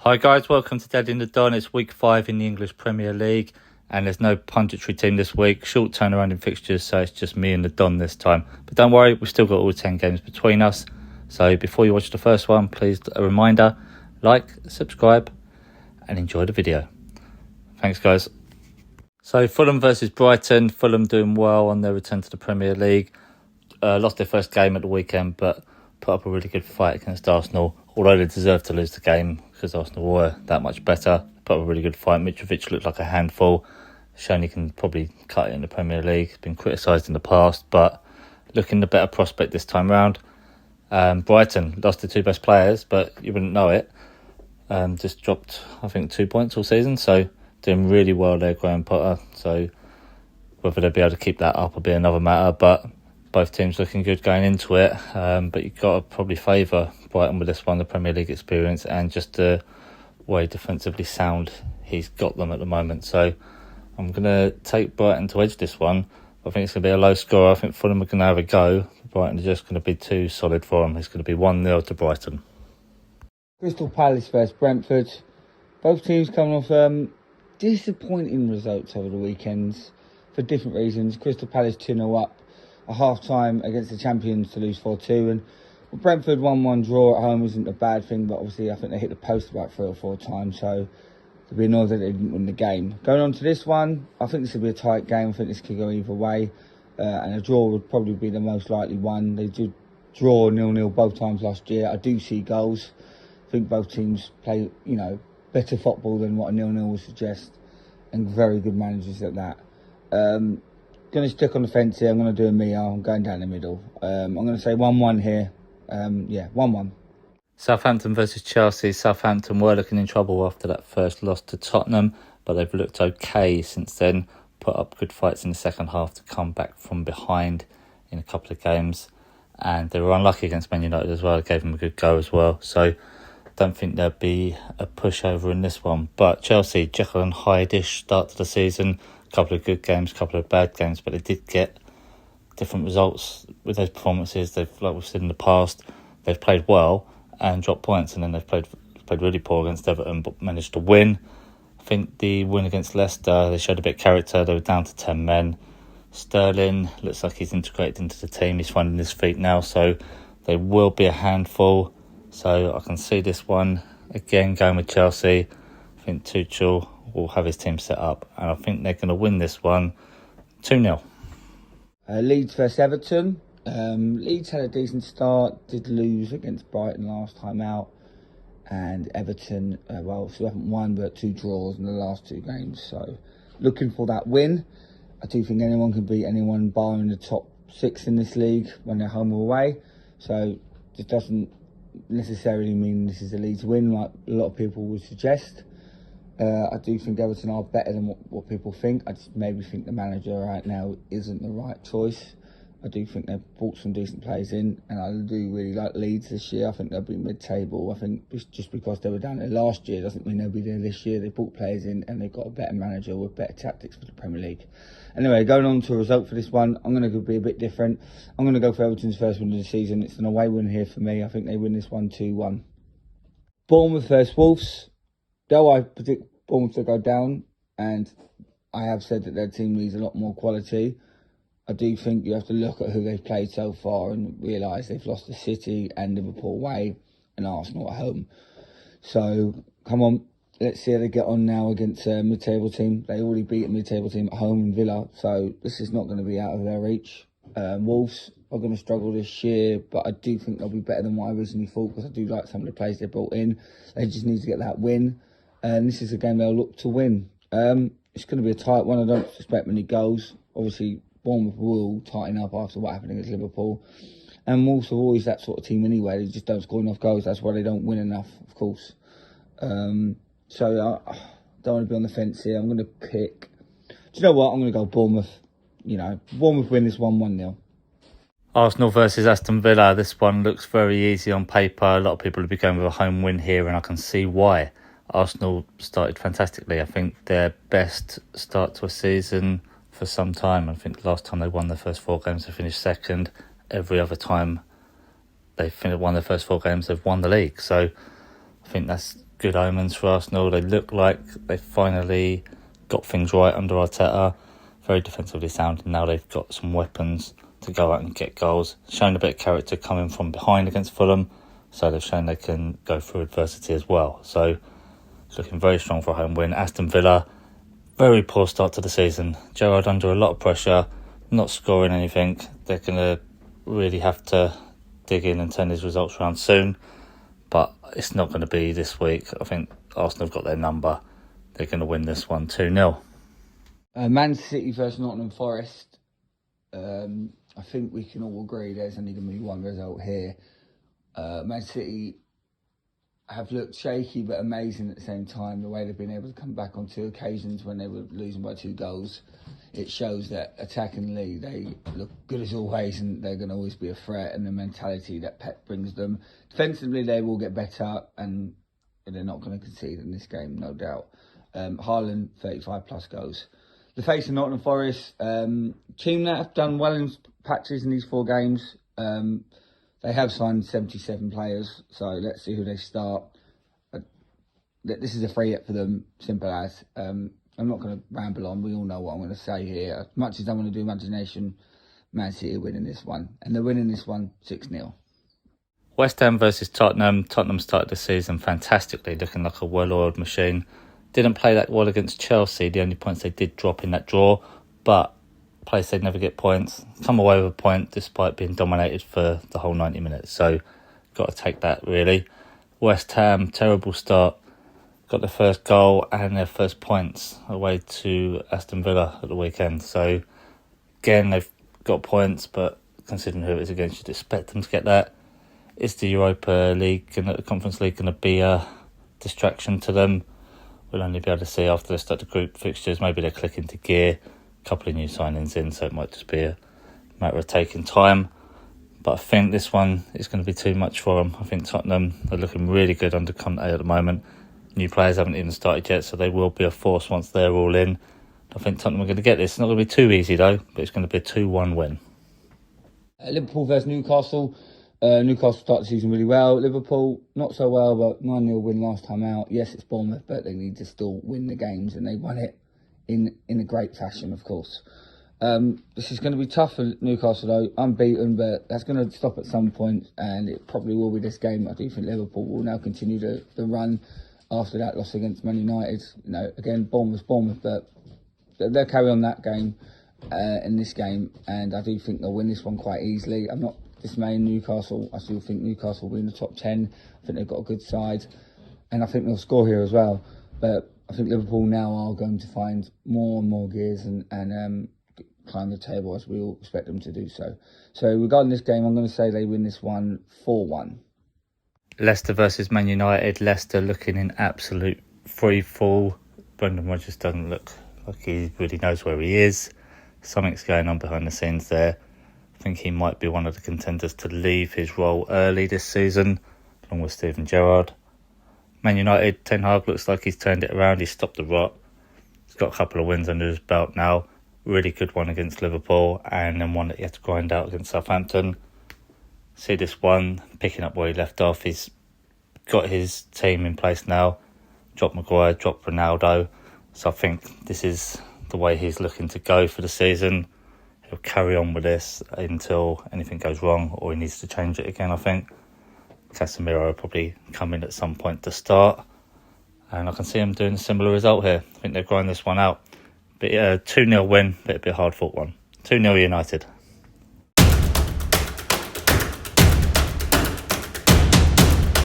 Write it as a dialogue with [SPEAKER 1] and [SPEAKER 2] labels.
[SPEAKER 1] Hi guys, welcome to Dead in the Don. It's week 5 in the English Premier League and there's no punditry team this week. Short turnaround in fixtures, so it's just me and the Don this time. But don't worry, we've still got all 10 games between us. So before you watch the first one, please a reminder, like, subscribe and enjoy the video. Thanks guys. So Fulham versus Brighton. Fulham doing well on their return to the Premier League. Lost their first game at the weekend but put up a really good fight against Arsenal. Although they deserved to lose the game because Arsenal were that much better. Put up a really good fight. Mitrovic looked like a handful. Shown he can probably cut it in the Premier League. Been criticised in the past, but looking the better prospect this time round. Brighton lost the two best players, but you wouldn't know it. Just dropped, I think, 2 points all season. So doing really well there, Graham Potter. So whether they'll be able to keep that up will be another matter. But both teams looking good going into it. But you've got to probably favour Brighton with this one, the Premier League experience and just the way defensively sound he's got them at the moment. So I'm going to take Brighton to edge this one. I think it's going to be a low score. I think Fulham are going to have a go. Brighton are just going to be too solid for them. It's going to be 1-0 to Brighton.
[SPEAKER 2] Crystal Palace versus Brentford. Both teams coming off disappointing results over the weekends for different reasons. Crystal Palace 2-0 up at half-time against the champions to lose 4-2. And Brentford 1-1 draw at home isn't a bad thing, but obviously I think they hit the post about 3 or 4 times, so to be annoyed that they didn't win the game. Going on to this one, I think this will be a tight game. I think this could go either way, and a draw would probably be the most likely one. They did draw 0-0 both times last year. I do see goals. I think both teams play, better football than what a 0-0 would suggest, and very good managers at that. Going to stick on the fence here. I'm going to do a Mia. I'm going down the middle. I'm going to say 1-1 here. 1-1.
[SPEAKER 1] Southampton versus Chelsea. Southampton were looking in trouble after that first loss to Tottenham, but they've looked okay since then. Put up good fights in the second half to come back from behind in a couple of games. And they were unlucky against Man United as well. It gave them a good go as well. So I don't think there'll be a pushover in this one. But Chelsea, Jekyll and Hyde-ish start to the season. A couple of good games, a couple of bad games, but they did get different results with those performances. They've, like we've said in the past, they've played well and dropped points, and then they've played really poor against Everton but managed to win. I think the win against Leicester, they showed a bit of character. They were down to 10 men. Sterling looks like he's integrated into the team. He's finding his feet now, so they will be a handful. So I can see this one again going with Chelsea. I think Tuchel will have his team set up, and I think they're going to win this one 2-0.
[SPEAKER 2] Leeds versus Everton. Leeds had a decent start, did lose against Brighton last time out, and Everton, still haven't won, but 2 draws in the last 2 games. So looking for that win. I do think anyone can beat anyone barring the top 6 in this league when they're home or away. So it doesn't necessarily mean this is a Leeds win like a lot of people would suggest. I do think Everton are better than what people think. I just maybe think the manager right now isn't the right choice. I do think they've brought some decent players in, and I do really like Leeds this year. I think they'll be mid-table. I think just because they were down there last year doesn't mean they'll be there this year. They brought players in and they've got a better manager with better tactics for the Premier League. Anyway, going on to a result for this one, I'm going to be a bit different. I'm going to go for Everton's first win of the season. It's an away win here for me. I think they win this one 2-1. Bournemouth versus Wolves. Though I predict Bournemouth to go down, and I have said that their team needs a lot more quality, I do think you have to look at who they've played so far and realise they've lost to City and Liverpool away and Arsenal at home. So, come on, let's see how they get on now against a mid-table team. They already beat a mid-table team at home in Villa, so this is not going to be out of their reach. Wolves are going to struggle this year, but I do think they'll be better than what I originally thought, because I do like some of the players they brought in. They just need to get that win, and this is a game they'll look to win. It's going to be a tight one. I don't expect many goals. Obviously, Bournemouth will tighten up after what happened against Liverpool. And Wolves are always that sort of team anyway. They just don't score enough goals. That's why they don't win enough, of course. So I don't want to be on the fence here. I'm going to pick... Do you know what? I'm going to go Bournemouth. Bournemouth win this 1-0.
[SPEAKER 1] Arsenal versus Aston Villa. This one looks very easy on paper. A lot of people will be going with a home win here, and I can see why. Arsenal started fantastically. I think their best start to a season for some time. I think the last time they won their first 4 games, they finished second. Every other time they won their first 4 games, they've won the league. So I think that's good omens for Arsenal. They look like they finally got things right under Arteta. Very defensively sound, and now they've got some weapons to go out and get goals. Shown a bit of character coming from behind against Fulham, so they've shown they can go through adversity as well. So it's looking very strong for a home win. Aston Villa, very poor start to the season. Gerrard under a lot of pressure, not scoring anything. They're going to really have to dig in and turn these results around soon, but it's not going to be this week. I think Arsenal have got their number. They're going to win this one 2-0.
[SPEAKER 2] Man City versus Nottingham Forest. I think we can all agree there's only going to be one result here. Man City have looked shaky but amazing at the same time. The way they've been able to come back on 2 occasions when they were losing by 2 goals. It shows that attackingly they look good as always, and they're going to always be a threat, and the mentality that Pep brings them. Defensively, they will get better, and they're not going to concede in this game, no doubt. Haaland, 35 plus goals. The face of Nottingham Forest, team that have done well in patches in these 4 games. They have signed 77 players, so let's see who they start. This is a free hit for them, simple as. I'm not going to ramble on. We all know what I'm going to say here. As much as I want to do imagination, Man City are winning this one. And they're winning this one 6-0.
[SPEAKER 1] West Ham versus Tottenham. Tottenham started the season fantastically, looking like a well-oiled machine. Didn't play that well against Chelsea. The only points they did drop in that draw. But place they'd never get points. Come away with a point despite being dominated for the whole 90 minutes. So, got to take that, really. West Ham, terrible start. Got their first goal and their first points away to Aston Villa at the weekend. So, again, they've got points, but considering who it is against, you'd expect them to get that. Is the Europa League and the Conference League going to be a distraction to them? We'll only be able to see after they start the group fixtures. Maybe they're clicking to gear. A couple of new signings in, so it might just be a matter of taking time. But I think this one is going to be too much for them. I think Tottenham are looking really good under Conte at the moment. New players haven't even started yet, so they will be a force once they're all in. I think Tottenham are going to get this. It's not going to be too easy though, but it's going to be a 2-1 win.
[SPEAKER 2] Liverpool versus Newcastle. Newcastle started the season really well. Liverpool, not so well, but 9-0 win last time out. Yes, it's Bournemouth, but they need to still win the games, and they won it in a great fashion, of course. This is going to be tough for Newcastle, though. Unbeaten, but that's going to stop at some point, and it probably will be this game. I do think Liverpool will now continue the run after that loss against Man United. You know, again, Bournemouth, but they'll carry on that game in this game, and I do think they'll win this one quite easily. I'm not dismaying Newcastle. I still think Newcastle will be in the top 10. I think they've got a good side, and I think they'll score here as well. But I think Liverpool now are going to find more and more gears and climb the table as we all expect them to do so. So regarding this game, I'm going to say they win this one 4-1.
[SPEAKER 1] Leicester versus Man United. Leicester looking in absolute free fall. Brendan Rodgers doesn't look like he really knows where he is. Something's going on behind the scenes there. I think he might be one of the contenders to leave his role early this season, along with Steven Gerrard. Man United, Ten Hag looks like he's turned it around. He's stopped the rot. He's got a couple of wins under his belt now. Really good one against Liverpool, and then one that he had to grind out against Southampton. See this one, picking up where he left off. He's got his team in place now. Dropped Maguire, dropped Ronaldo. So I think this is the way he's looking to go for the season. He'll carry on with this until anything goes wrong or he needs to change it again, I think. Casemiro will probably come in at some point to start. And I can see him doing a similar result here. I think they'll grind this one out. But 2-0 win, but it'll be a hard-fought one. 2-0 United.